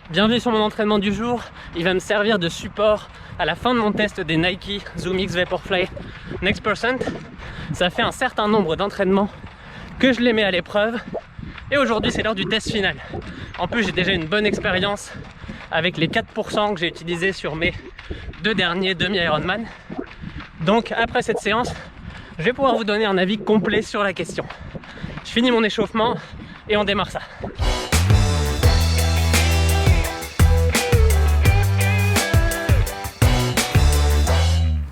Bienvenue sur mon entraînement du jour. Il va me servir de support à la fin de mon test des Nike Zoom X Vaporfly Next Percent. Ça fait un certain nombre d'entraînements que je les mets à l'épreuve. Et aujourd'hui, c'est l'heure du test final. En plus, j'ai déjà une bonne expérience avec les 4% que j'ai utilisés sur mes deux derniers demi-Ironman. Donc, après cette séance, je vais pouvoir vous donner un avis complet sur la question. Je finis mon échauffement et on démarre ça.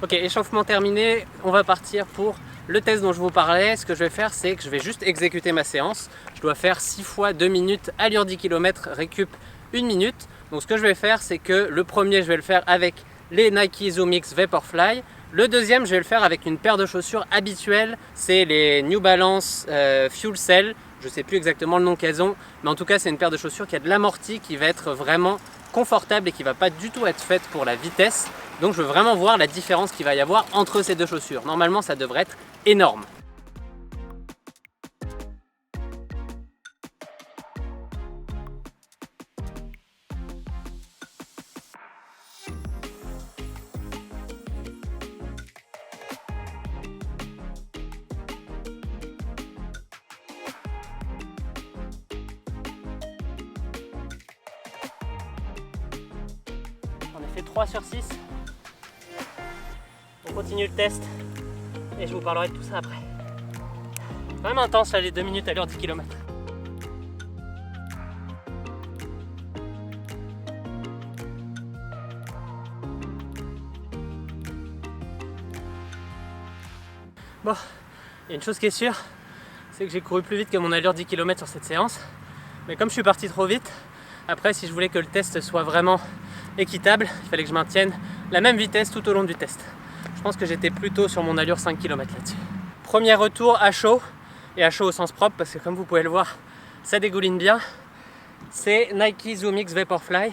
Ok, échauffement terminé, on va partir pour le test dont je vous parlais. Ce que je vais faire, c'est que je vais juste exécuter ma séance. Je dois faire 6 fois 2 minutes, allure 10 km, récup 1 minute. Donc ce que je vais faire, c'est que le premier, je vais le faire avec les Nike Zoom X Vaporfly. Le deuxième, je vais le faire avec une paire de chaussures habituelles. C'est les New Balance Fuel Cell. Je ne sais plus exactement le nom qu'elles ont, mais en tout cas, c'est une paire de chaussures qui a de l'amorti, qui va être vraiment confortable et qui ne va pas du tout être faite pour la vitesse. Donc je veux vraiment voir la différence qu'il va y avoir entre ces deux chaussures. Normalement, ça devrait être énorme. On a fait 3 sur 6. On continue le test et je vous parlerai de tout ça après. Vraiment intense là, les 2 minutes à l'heure 10 km. Bon, il y a une chose qui est sûre, c'est que j'ai couru plus vite que mon allure 10 km sur cette séance. Mais comme je suis parti trop vite, après si je voulais que le test soit vraiment équitable, il fallait que je maintienne la même vitesse tout au long du test. Je pense que j'étais plutôt sur mon allure 5 km là-dessus. Premier retour à chaud, et à chaud au sens propre parce que comme vous pouvez le voir, ça dégouline bien. C'est Nike Zoom X Vaporfly.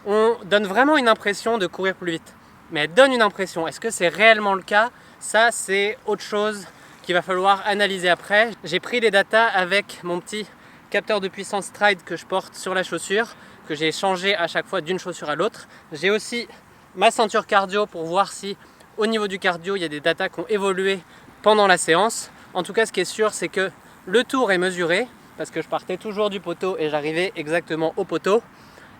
On donne vraiment une impression de courir plus vite. Mais elle donne une impression. Est-ce que c'est réellement le cas? Ça, c'est autre chose qu'il va falloir analyser après. J'ai pris les datas avec mon petit capteur de puissance Stride que je porte sur la chaussure, que j'ai changé à chaque fois d'une chaussure à l'autre. J'ai aussi ma ceinture cardio pour voir si au niveau du cardio, il y a des datas qui ont évolué pendant la séance. En tout cas, ce qui est sûr, c'est que le tour est mesuré parce que je partais toujours du poteau et j'arrivais exactement au poteau.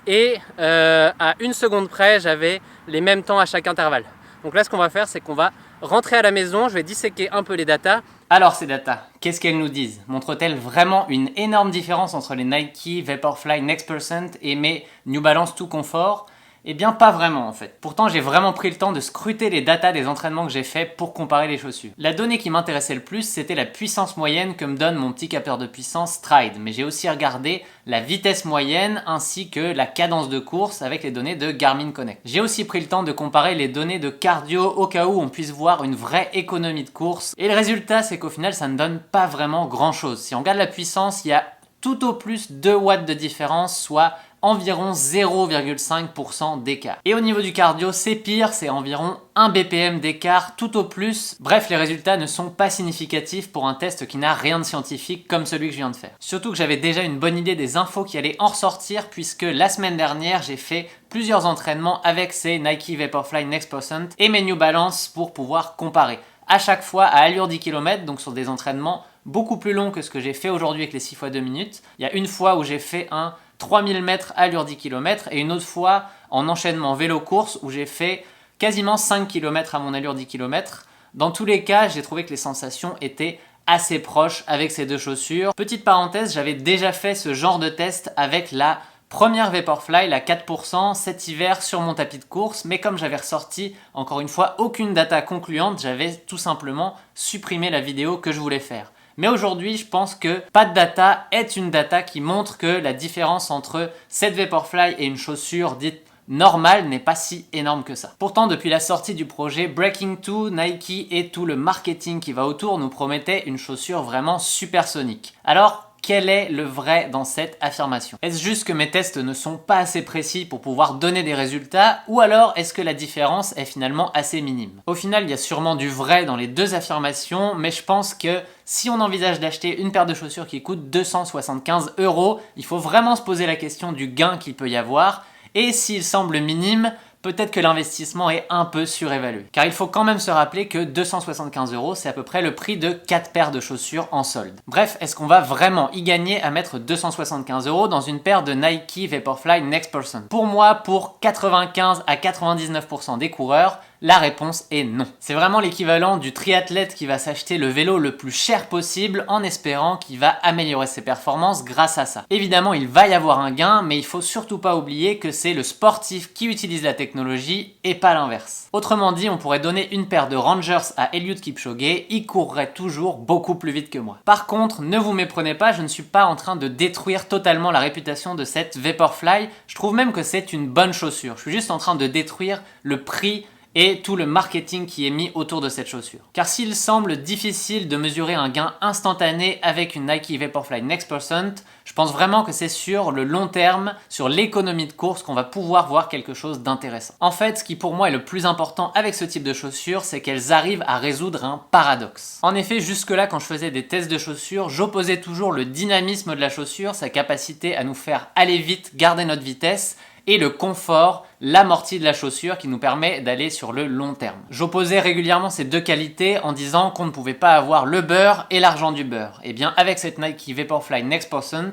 Et à 1 seconde près, j'avais les mêmes temps à chaque intervalle. Donc là, ce qu'on va faire, c'est qu'on va rentrer à la maison. Je vais disséquer un peu les datas. Alors, ces datas, qu'est-ce qu'elles nous disent? Montrent-elles vraiment une énorme différence entre les Nike Vaporfly Next Percent et mes New Balance Tout Confort? Eh bien pas vraiment en fait. Pourtant j'ai vraiment pris le temps de scruter les datas des entraînements que j'ai fait pour comparer les chaussures. La donnée qui m'intéressait le plus, c'était la puissance moyenne que me donne mon petit capteur de puissance Stride. Mais j'ai aussi regardé la vitesse moyenne ainsi que la cadence de course avec les données de Garmin Connect. J'ai aussi pris le temps de comparer les données de cardio au cas où on puisse voir une vraie économie de course. Et le résultat, c'est qu'au final ça ne donne pas vraiment grand chose. Si on regarde la puissance, il y a tout au plus 2 watts de différence, soit environ 0,5% d'écart. Et au niveau du cardio, c'est pire, c'est environ 1 BPM d'écart tout au plus. Bref, les résultats ne sont pas significatifs pour un test qui n'a rien de scientifique comme celui que je viens de faire. Surtout que j'avais déjà une bonne idée des infos qui allaient en ressortir puisque la semaine dernière, j'ai fait plusieurs entraînements avec ces Nike Vaporfly Next Percent et mes New Balance pour pouvoir comparer. À chaque fois à allure 10 km, donc sur des entraînements beaucoup plus longs que ce que j'ai fait aujourd'hui avec les 6 fois 2 minutes. Il y a une fois où j'ai fait un 3000 mètres allure 10 km et une autre fois en enchaînement vélo-course où j'ai fait quasiment 5 km à mon allure 10 km. Dans tous les cas, j'ai trouvé que les sensations étaient assez proches avec ces deux chaussures. Petite parenthèse, j'avais déjà fait ce genre de test avec la première Vaporfly, la 4% cet hiver sur mon tapis de course, mais comme j'avais ressorti encore une fois aucune data concluante, j'avais tout simplement supprimé la vidéo que je voulais faire. Mais aujourd'hui, je pense que pas de data est une data qui montre que la différence entre cette Vaporfly et une chaussure dite normale n'est pas si énorme que ça. Pourtant, depuis la sortie du projet Breaking 2, Nike et tout le marketing qui va autour nous promettaient une chaussure vraiment supersonique. Alors, quel est le vrai dans cette affirmation? Est-ce juste que mes tests ne sont pas assez précis pour pouvoir donner des résultats, ou alors est-ce que la différence est finalement assez minime? Au final, il y a sûrement du vrai dans les deux affirmations, mais je pense que si on envisage d'acheter une paire de chaussures qui coûte 275 €, il faut vraiment se poser la question du gain qu'il peut y avoir, et s'il semble minime, peut-être que l'investissement est un peu surévalué. Car il faut quand même se rappeler que 275 €, c'est à peu près le prix de 4 paires de chaussures en solde. Bref, est-ce qu'on va vraiment y gagner à mettre 275 € dans une paire de Nike Vaporfly Next Person? Pour moi, pour 95 à 99% des coureurs, la réponse est non. C'est vraiment l'équivalent du triathlète qui va s'acheter le vélo le plus cher possible en espérant qu'il va améliorer ses performances grâce à ça. Évidemment, il va y avoir un gain, mais il faut surtout pas oublier que c'est le sportif qui utilise la technologie et pas l'inverse. Autrement dit, on pourrait donner une paire de Rangers à Eliud Kipchoge, il courrait toujours beaucoup plus vite que moi. Par contre, ne vous méprenez pas, je ne suis pas en train de détruire totalement la réputation de cette Vaporfly, je trouve même que c'est une bonne chaussure. Je suis juste en train de détruire le prix et tout le marketing qui est mis autour de cette chaussure. Car s'il semble difficile de mesurer un gain instantané avec une Nike Vaporfly Next Person, je pense vraiment que c'est sur le long terme, sur l'économie de course qu'on va pouvoir voir quelque chose d'intéressant. En fait, ce qui pour moi est le plus important avec ce type de chaussures, c'est qu'elles arrivent à résoudre un paradoxe. En effet, jusque-là, quand je faisais des tests de chaussures, j'opposais toujours le dynamisme de la chaussure, sa capacité à nous faire aller vite, garder notre vitesse, et le confort, l'amorti de la chaussure qui nous permet d'aller sur le long terme. J'opposais régulièrement ces deux qualités en disant qu'on ne pouvait pas avoir le beurre et l'argent du beurre. Et bien avec cette Nike Vaporfly Next Person,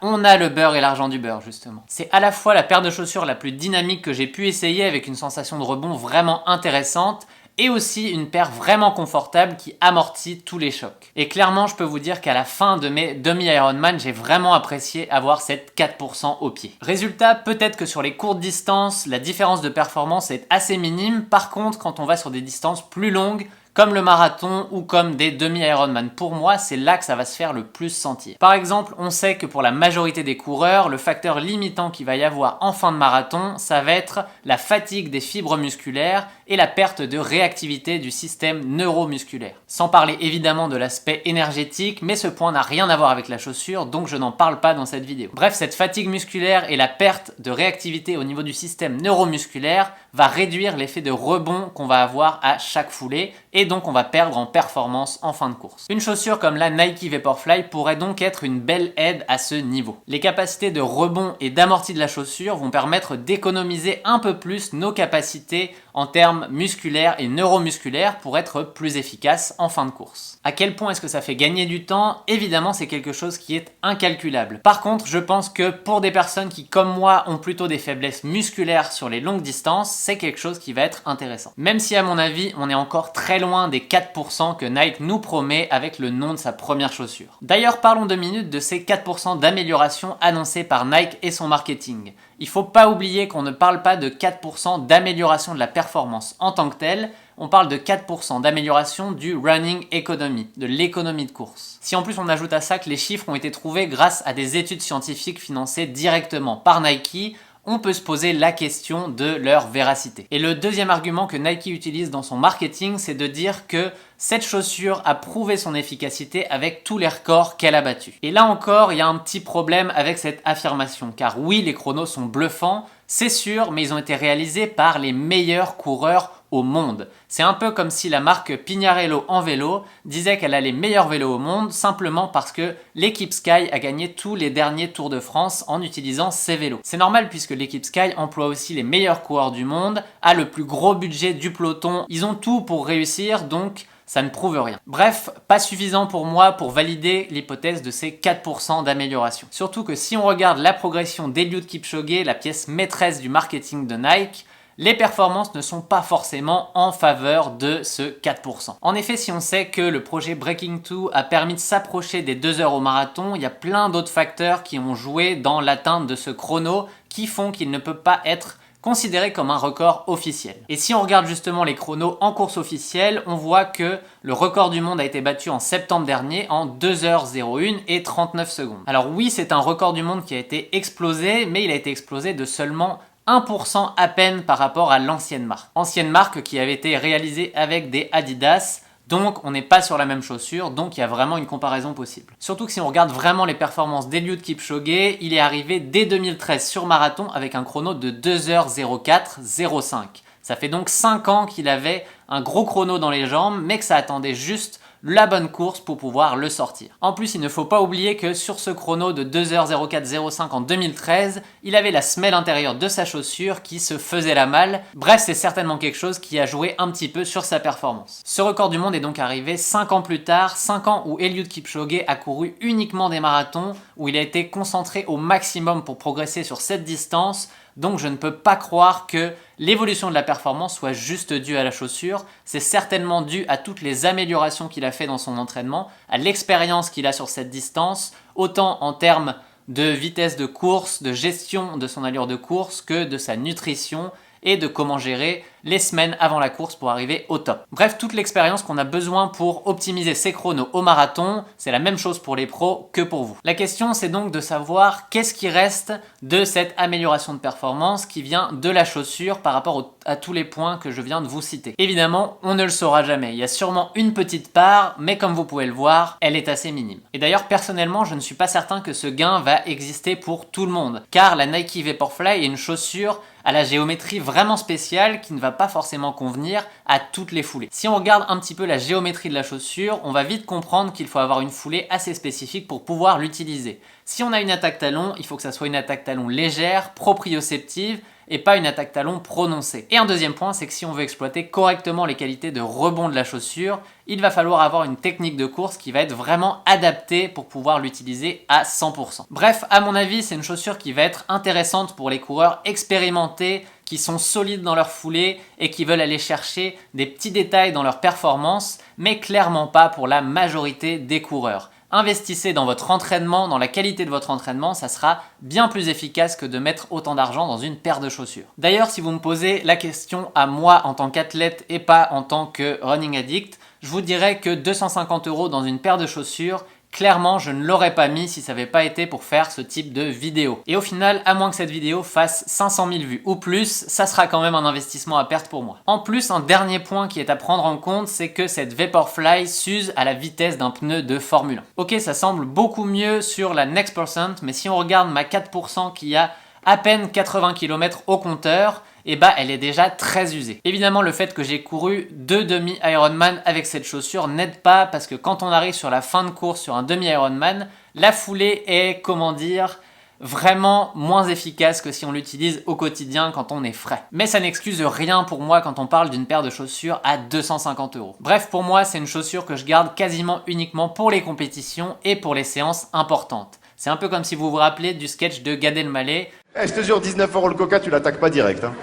on a le beurre et l'argent du beurre justement. C'est à la fois la paire de chaussures la plus dynamique que j'ai pu essayer avec une sensation de rebond vraiment intéressante, et aussi une paire vraiment confortable qui amortit tous les chocs. Et clairement, je peux vous dire qu'à la fin de mes demi-Ironman, j'ai vraiment apprécié avoir cette 4% au pied. Résultat, peut-être que sur les courtes distances, la différence de performance est assez minime. Par contre, quand on va sur des distances plus longues, comme le marathon ou comme des demi-Ironman. Pour moi, c'est là que ça va se faire le plus sentir. Par exemple, on sait que pour la majorité des coureurs, le facteur limitant qu'il va y avoir en fin de marathon, ça va être la fatigue des fibres musculaires et la perte de réactivité du système neuromusculaire. Sans parler évidemment de l'aspect énergétique, mais ce point n'a rien à voir avec la chaussure, donc je n'en parle pas dans cette vidéo. Bref, cette fatigue musculaire et la perte de réactivité au niveau du système neuromusculaire va réduire l'effet de rebond qu'on va avoir à chaque foulée, et donc on va perdre en performance en fin de course. Une chaussure comme la Nike Vaporfly pourrait donc être une belle aide à ce niveau. Les capacités de rebond et d'amorti de la chaussure vont permettre d'économiser un peu plus nos capacités en termes musculaires et neuromusculaires pour être plus efficaces en fin de course. À quel point est-ce que ça fait gagner du temps? Évidemment, c'est quelque chose qui est incalculable. Par contre, je pense que pour des personnes qui, comme moi, ont plutôt des faiblesses musculaires sur les longues distances, c'est quelque chose qui va être intéressant. Même si à mon avis, on est encore très loin des 4% que Nike nous promet avec le nom de sa première chaussure. D'ailleurs, parlons 2 minutes de ces 4% d'amélioration annoncés par Nike et son marketing. Il faut pas oublier qu'on ne parle pas de 4% d'amélioration de la performance en tant que telle, on parle de 4% d'amélioration du running economy, de l'économie de course. Si en plus on ajoute à ça que les chiffres ont été trouvés grâce à des études scientifiques financées directement par Nike, on peut se poser la question de leur véracité. Et le deuxième argument que Nike utilise dans son marketing, c'est de dire que cette chaussure a prouvé son efficacité avec tous les records qu'elle a battus. Et là encore, il y a un petit problème avec cette affirmation, car oui, les chronos sont bluffants, c'est sûr, mais ils ont été réalisés par les meilleurs coureurs au monde. C'est un peu comme si la marque Pignarello en vélo disait qu'elle a les meilleurs vélos au monde simplement parce que l'équipe Sky a gagné tous les derniers Tours de France en utilisant ces vélos. C'est normal puisque l'équipe Sky emploie aussi les meilleurs coureurs du monde, a le plus gros budget du peloton, ils ont tout pour réussir, donc ça ne prouve rien. Bref, pas suffisant pour moi pour valider l'hypothèse de ces 4% d'amélioration. Surtout que si on regarde la progression d'Eliud Kipchoge, la pièce maîtresse du marketing de Nike, les performances ne sont pas forcément en faveur de ce 4%. En effet, si on sait que le projet Breaking 2 a permis de s'approcher des 2 heures au marathon, il y a plein d'autres facteurs qui ont joué dans l'atteinte de ce chrono qui font qu'il ne peut pas être considéré comme un record officiel. Et si on regarde justement les chronos en course officielle, on voit que le record du monde a été battu en septembre dernier en 2h01 et 39 secondes. Alors oui, c'est un record du monde qui a été explosé, mais il a été explosé de seulement 1% à peine par rapport à l'ancienne marque. Ancienne marque qui avait été réalisée avec des Adidas Donc on n'est pas sur la même chaussure, donc il y a vraiment une comparaison possible. Surtout que si on regarde vraiment les performances d'Eliud Kipchoge, il est arrivé dès 2013 sur marathon avec un chrono de 2h04,05. Ça fait donc 5 ans qu'il avait un gros chrono dans les jambes, mais que ça attendait juste la bonne course pour pouvoir le sortir. En plus, il ne faut pas oublier que sur ce chrono de 2h04,05 en 2013, il avait la semelle intérieure de sa chaussure qui se faisait la malle. Bref, c'est certainement quelque chose qui a joué un petit peu sur sa performance. Ce record du monde est donc arrivé 5 ans plus tard, 5 ans où Eliud Kipchoge a couru uniquement des marathons, où il a été concentré au maximum pour progresser sur cette distance. Donc je ne peux pas croire que l'évolution de la performance soit juste due à la chaussure, c'est certainement dû à toutes les améliorations qu'il a fait dans son entraînement, à l'expérience qu'il a sur cette distance, autant en termes de vitesse de course, de gestion de son allure de course, que de sa nutrition et de comment gérer les semaines avant la course pour arriver au top. Bref, toute l'expérience qu'on a besoin pour optimiser ses chronos au marathon, c'est la même chose pour les pros que pour vous. La question, c'est donc de savoir qu'est-ce qui reste de cette amélioration de performance qui vient de la chaussure par rapport à tous les points que je viens de vous citer. Évidemment, on ne le saura jamais. Il y a sûrement une petite part, mais comme vous pouvez le voir, elle est assez minime. Et d'ailleurs, personnellement, je ne suis pas certain que ce gain va exister pour tout le monde, car la Nike Vaporfly est une chaussure à la géométrie vraiment spéciale qui ne va pas forcément convenir à toutes les foulées. Si on regarde un petit peu la géométrie de la chaussure, on va vite comprendre qu'il faut avoir une foulée assez spécifique pour pouvoir l'utiliser. Si on a une attaque talon, il faut que ça soit une attaque talon légère, proprioceptive, et pas une attaque talon prononcée. Et un deuxième point, c'est que si on veut exploiter correctement les qualités de rebond de la chaussure, il va falloir avoir une technique de course qui va être vraiment adaptée pour pouvoir l'utiliser à 100%. Bref, à mon avis, c'est une chaussure qui va être intéressante pour les coureurs expérimentés, qui sont solides dans leur foulée et qui veulent aller chercher des petits détails dans leur performance, mais clairement pas pour la majorité des coureurs. Investissez dans votre entraînement, dans la qualité de votre entraînement, ça sera bien plus efficace que de mettre autant d'argent dans une paire de chaussures. D'ailleurs, si vous me posez la question à moi en tant qu'athlète et pas en tant que running addict, je vous dirais que 250 € dans une paire de chaussures, clairement, je ne l'aurais pas mis si ça n'avait pas été pour faire ce type de vidéo. Et au final, à moins que cette vidéo fasse 500 000 vues ou plus, ça sera quand même un investissement à perte pour moi. En plus, un dernier point qui est à prendre en compte, c'est que cette Vaporfly s'use à la vitesse d'un pneu de Formule 1. Ok, ça semble beaucoup mieux sur la Next Percent, mais si on regarde ma 4% qui a à peine 80 km au compteur, et bah elle est déjà très usée. Évidemment, le fait que j'ai couru 2 demi-Ironman avec cette chaussure n'aide pas parce que quand on arrive sur la fin de course sur un demi-Ironman, la foulée est, comment dire, vraiment moins efficace que si on l'utilise au quotidien quand on est frais. Mais ça n'excuse rien pour moi quand on parle d'une paire de chaussures à 250 €. Bref, pour moi, c'est une chaussure que je garde quasiment uniquement pour les compétitions et pour les séances importantes. C'est un peu comme si vous vous rappelez du sketch de Gad Elmaleh. Eh, je te jure, 19 € le coca, tu l'attaques pas direct. Hein.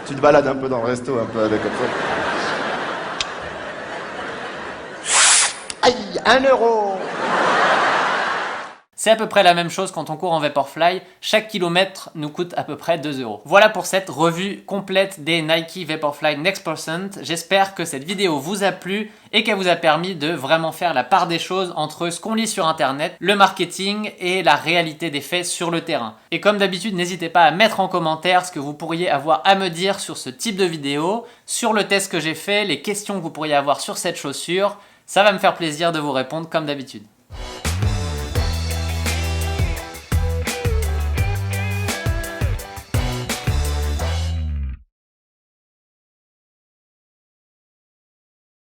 Tu te balades un peu dans le resto, un peu avec comme ça. Aïe, 1 €. C'est à peu près la même chose quand on court en Vaporfly, chaque kilomètre nous coûte à peu près 2 €. Voilà pour cette revue complète des Nike Vaporfly Next Percent. J'espère que cette vidéo vous a plu et qu'elle vous a permis de vraiment faire la part des choses entre ce qu'on lit sur internet, le marketing et la réalité des faits sur le terrain. Et comme d'habitude, n'hésitez pas à mettre en commentaire ce que vous pourriez avoir à me dire sur ce type de vidéo, sur le test que j'ai fait, les questions que vous pourriez avoir sur cette chaussure. Ça va me faire plaisir de vous répondre comme d'habitude.